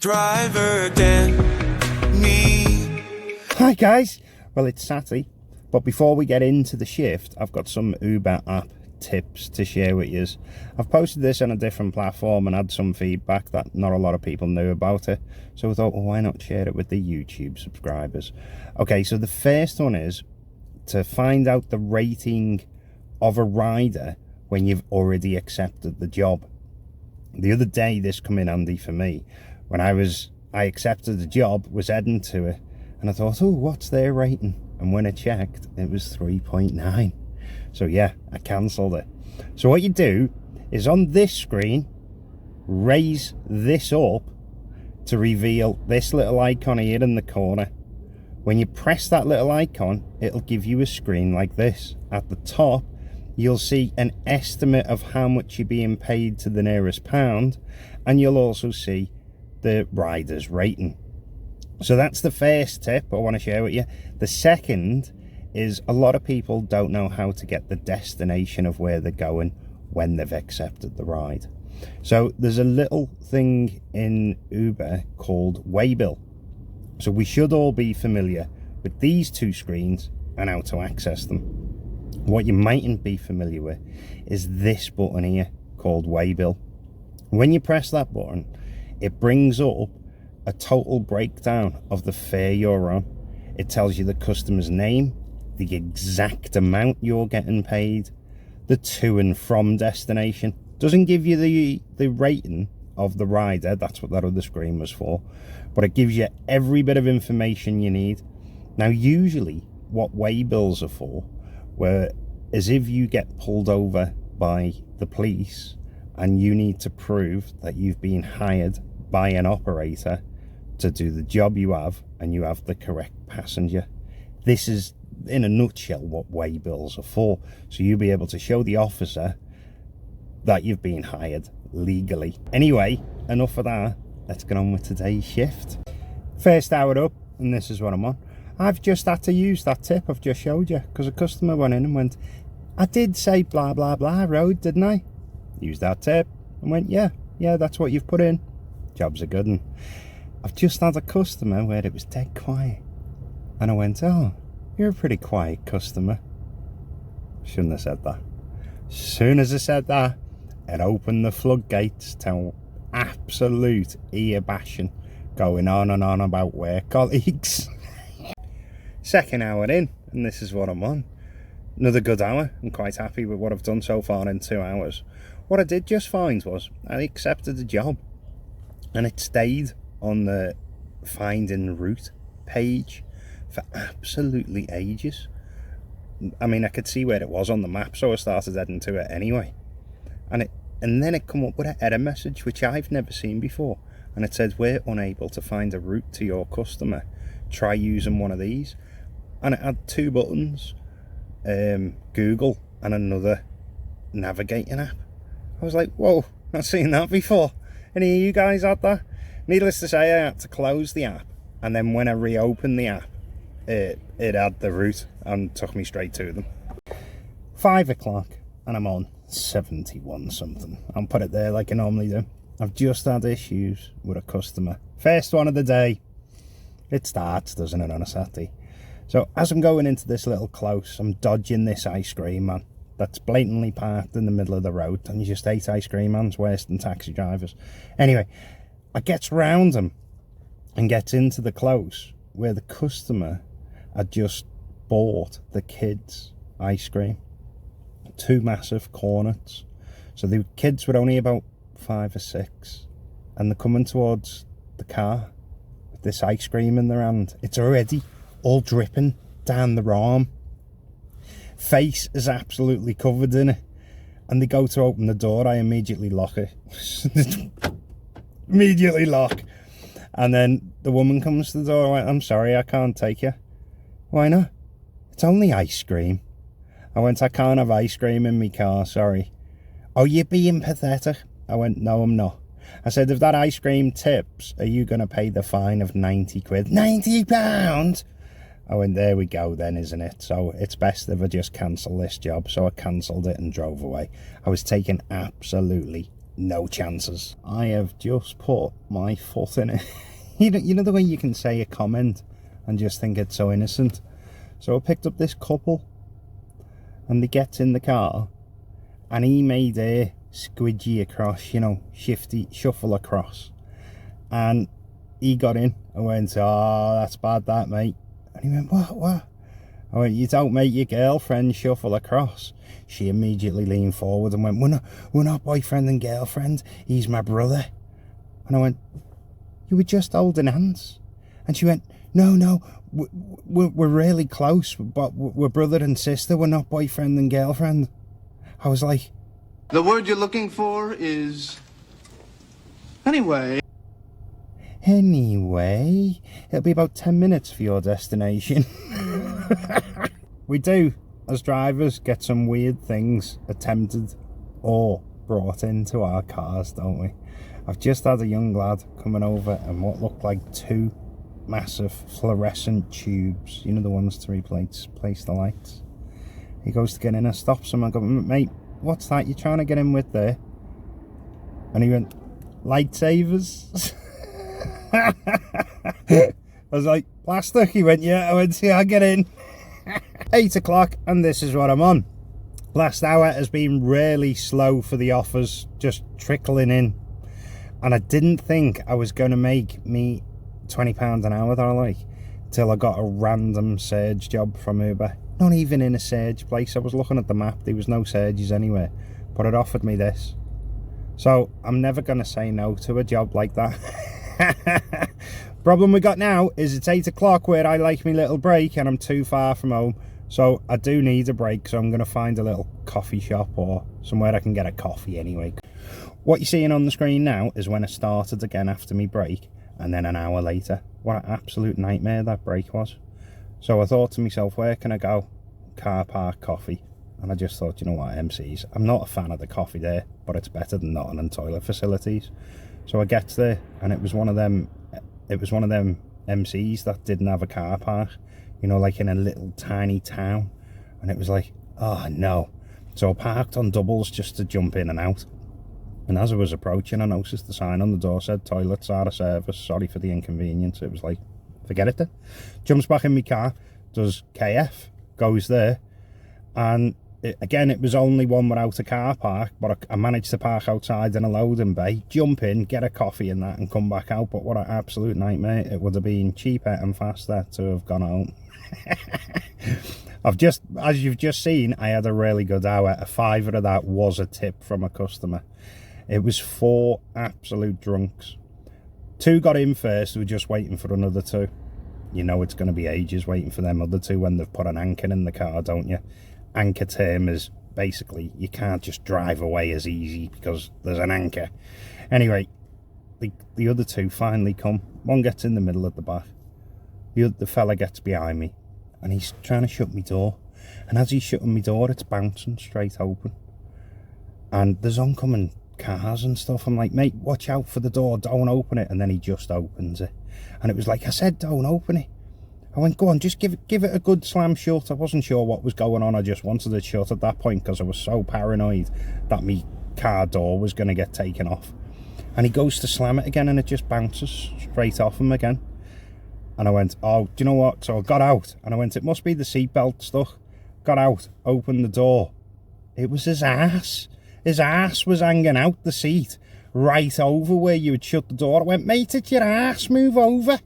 Driver than me. Hi guys, well it's Saturday, but before we get into the shift, I've got some Uber app tips to share with you. I've posted this on a different platform and had some feedback that not a lot of people knew about it, so I thought, well, why not share it with the YouTube subscribers? Okay, so the first one is to find out the rating of a rider when you've already accepted the job. The other day this come in handy for me. When I accepted the job, was heading to it, and I thought, oh, what's their rating? And when I checked, it was 3.9. So yeah, I cancelled it. So what you do is on this screen, raise this up to reveal this little icon here in the corner. When you press that little icon, it'll give you a screen like this. At the top, you'll see an estimate of how much you're being paid to the nearest pound, and you'll also see the rider's rating. So that's the first tip I want to share with you. The second is a lot of people don't know how to get the destination of where they're going when they've accepted the ride. So there's a little thing in Uber called waybill. So we should all be familiar with these two screens and how to access them. What you mightn't be familiar with is this button here called waybill. When you press that button, it brings up a total breakdown of the fare you're on. It tells you the customer's name, the exact amount you're getting paid, the to and from destination. Doesn't give you the rating of the rider, that's what that other screen was for, but it gives you every bit of information you need. Now usually what waybills are for, where as if you get pulled over by the police and you need to prove that you've been hired by an operator to do the job you have, and you have the correct passenger. This is in a nutshell what waybills are for. So you'll be able to show the officer that you've been hired legally. Anyway, enough of that, let's get on with today's shift. First hour up, and this is what I'm on. I've just had to use that tip I've just showed you, because a customer went in and went, I did say blah blah blah road, didn't I? Used that tip and went, yeah, that's what you've put in. Job's a good one. I've just had a customer where it was dead quiet, and I went, oh, you're a pretty quiet customer. Shouldn't have said that. As soon as I said that, it opened the floodgates to absolute ear bashing, going on and on about work colleagues. Second hour in, and this is what I'm on. Another good hour. I'm quite happy with what I've done so far in 2 hours. What I did just find was I accepted the job, and it stayed on the finding route page for absolutely ages. I mean, I could see where it was on the map, so I started heading to it anyway. And then it come up with an error message, which I've never seen before. And it said, we're unable to find a route to your customer. Try using one of these. And it had two buttons, Google and another navigating app. I was like, whoa, not seen that before. Any of you guys had that? Needless to say, I had to close the app, and then when I reopened the app, it had the route and took me straight to them. 5 o'clock, and I'm on 71 something. I'll put it there like I normally do. I've just had issues with a customer. First one of the day. It starts, doesn't it, on a Saturday? So as I'm going into this little close, I'm dodging this ice cream man that's blatantly parked in the middle of the road, and you just hate ice cream man's worse than taxi drivers. Anyway, I gets round him and gets into the close where the customer had just bought the kids ice cream, 2 massive cornets. So the kids were only about 5 or 6, and they're coming towards the car with this ice cream in their hand. It's already all dripping down their arm. Face is absolutely covered in it, and they go to open the door. I immediately lock it. Immediately lock. And then the woman comes to the door. I went, I'm sorry, I can't take you. Why not? It's only ice cream. I went, I can't have ice cream in my car, sorry. Oh, you're being pathetic. I went, no, I'm not. I said, if that ice cream tips, are you going to pay the fine of 90 quid? £90? I went, there we go then, isn't it? So it's best if I just cancel this job. So I cancelled it and drove away. I was taken absolutely no chances. I have just put my foot in it. You know the way you can say a comment and just think it's so innocent? So I picked up this couple and they get in the car and he made a squidgy across, you know, shuffle across. And he got in. I went, oh, that's bad that, mate. And he went, what? I went, you don't make your girlfriend shuffle across. She immediately leaned forward and went, we're not boyfriend and girlfriend. He's my brother. And I went, you were just holding hands. And she went, no, we're really close, but we're brother and sister. We're not boyfriend and girlfriend. I was like... The word you're looking for is... Anyway, it'll be about 10 minutes for your destination. We do, as drivers, get some weird things attempted or brought into our cars, don't we? I've just had a young lad coming over and what looked like 2 massive fluorescent tubes, you know, the ones to replace the lights. He goes to get in and stops him. I go, mate, what's that you're trying to get in with there? And he went, lightsabers. I was like, plastic? He went, yeah. I went, see, I'll get in. 8 o'clock and this is what I'm on. Last hour has been really slow for the offers, just trickling in. And I didn't think I was going to make me £20 an hour that I like, till I got a random Surge job from Uber. Not even in a Surge place. I was looking at the map, there was no Surges anywhere, but it offered me this. So I'm never going to say no to a job like that. Problem we got now is it's 8 o'clock where I like my little break and I'm too far from home. So I do need a break, so I'm going to find a little coffee shop or somewhere I can get a coffee anyway. What you're seeing on the screen now is when I started again after my break, and then an hour later. What an absolute nightmare that break was. So I thought to myself, where can I go? Car park, coffee. And I just thought, you know what, MC's. I'm not a fan of the coffee there, but it's better than not and toilet facilities. So I get there, and it was one of them MCs that didn't have a car park, you know, like in a little tiny town. And it was like, oh no. So I parked on doubles just to jump in and out. And as I was approaching, I noticed the sign on the door said, toilets are a service, sorry for the inconvenience. It was like, forget it then. Jumps back in my car, does KF, goes there. And again, it was only one without a car park, but I managed to park outside in a loading bay, jump in, get a coffee and that, and come back out. But what an absolute nightmare. It would have been cheaper and faster to have gone home. As you've just seen, I had a really good hour. A fiver of that was a tip from a customer. It was 4 absolute drunks. 2 got in first, who were just waiting for another 2. You know it's going to be ages waiting for them other 2 when they've put an anchor in the car, don't you? Anchor term is basically you can't just drive away as easy because there's an anchor. Anyway, the other 2 finally come. One gets in the middle at the back. The fella gets behind me and he's trying to shut me door. And as he's shutting me door, it's bouncing straight open. And there's oncoming cars and stuff. I'm like, mate, watch out for the door, don't open it. And then he just opens it. And it was like, I said, don't open it. I went, go on, just give it a good slam shut. I wasn't sure what was going on. I just wanted it shut at that point because I was so paranoid that my car door was going to get taken off. And he goes to slam it again and it just bounces straight off him again. And I went, oh, do you know what? So I got out and I went, it must be the seatbelt stuff. Got out, opened the door. It was his ass. His ass was hanging out the seat, right over where you had shut the door. I went, mate, it's your ass, move over.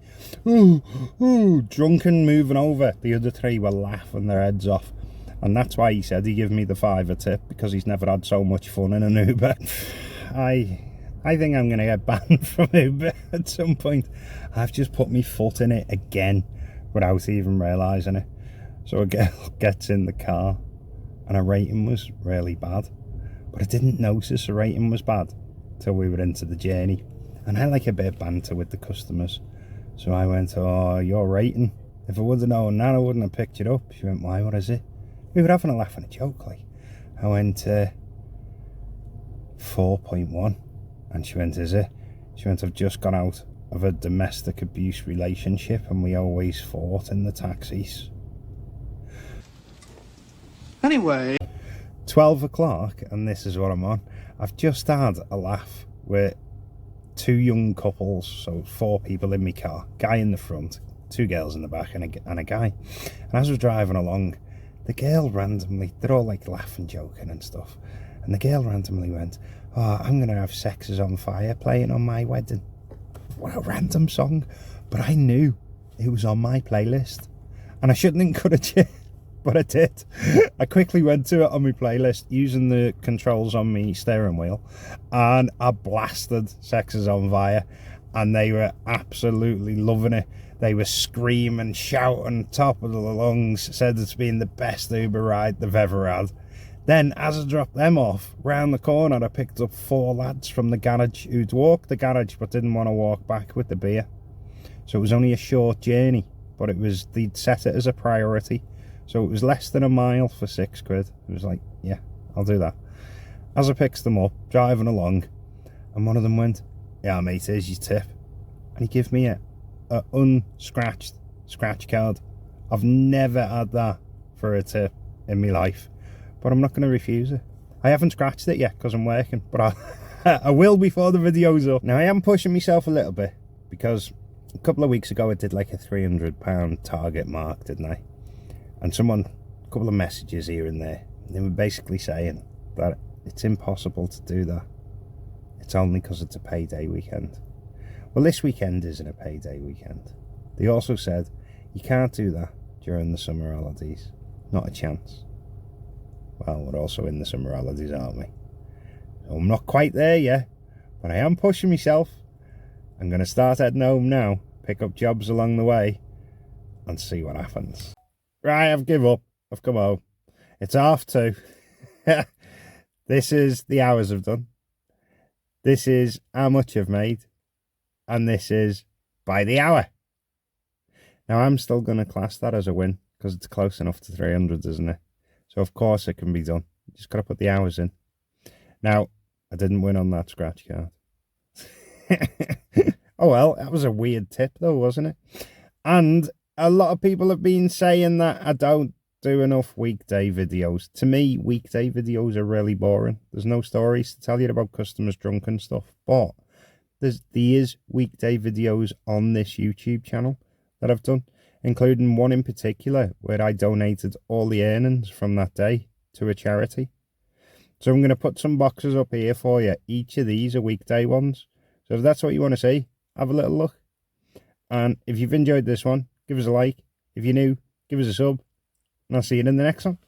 Ooh, drunken moving over. The other 3 were laughing their heads off. And that's why he said he gave me the £5 tip, because he's never had so much fun in an Uber. I think I'm going to get banned from Uber at some point. I've just put my foot in it again without even realising it. So a girl gets in the car and her rating was really bad. But I didn't notice the rating was bad till we were into the journey. And I like a bit of banter with the customers. So I went, oh, your rating. If I would have known that, I wouldn't have picked it up. She went, why, what is it? We were having a laugh and a joke, like. I went, 4.1. And she went, is it? She went, I've just gone out of a domestic abuse relationship and we always fought in the taxis. anyway. 12 o'clock, and this is what I'm on. I've just had a laugh with 2 young couples, so 4 people in my car, guy in the front, 2 girls in the back, and a guy. And as we're driving along, the girl randomly, they're all like laughing, joking and stuff, and the girl randomly went, "Oh, I'm gonna have Sex is on Fire playing on my wedding." What a random song, but I knew it was on my playlist, and I shouldn't encourage it, but I did. I quickly went to it on my playlist using the controls on my steering wheel, and I blasted Sex is on Fire, and they were absolutely loving it. They were screaming, shouting, top of the lungs, said it's been the best Uber ride they've ever had. Then, as I dropped them off, round the corner, I picked up 4 lads from the garage who'd walked the garage but didn't want to walk back with the beer. So it was only a short journey, but they'd set it as a priority. So it was less than a mile for £6. It was like, yeah, I'll do that. As I picked them up, driving along, and one of them went, "Yeah, mate, here's your tip." And he gave me a unscratched scratch card. I've never had that for a tip in my life, but I'm not going to refuse it. I haven't scratched it yet because I'm working, but I will before the video's up. Now I am pushing myself a little bit, because a couple of weeks ago I did like a £300 target mark, didn't I? And a couple of messages here and there, they were basically saying that it's impossible to do that. It's only because it's a payday weekend. Well, this weekend isn't a payday weekend. They also said you can't do that during the summer holidays. Not a chance. Well, we're also in the summer holidays, aren't we? So I'm not quite there yet, but I am pushing myself. I'm going to start heading home now, pick up jobs along the way, and see what happens. Right, I've given up. I've come home. It's 2:30. This is the hours I've done. This is how much I've made. And this is by the hour. Now, I'm still going to class that as a win, because it's close enough to 300, isn't it? So, of course, it can be done. Just got to put the hours in. Now, I didn't win on that scratch card. Oh, well, that was a weird tip, though, wasn't it? And a lot of people have been saying that I don't do enough weekday videos. To me, weekday videos are really boring. There's no stories to tell you about customers drunk and stuff. But there is weekday videos on this YouTube channel that I've done, including one in particular where I donated all the earnings from that day to a charity. So I'm going to put some boxes up here for you. Each of these are weekday ones. So if that's what you want to see, have a little look. And if you've enjoyed this one, give us a like. If you're new, give us a sub. And I'll see you in the next one.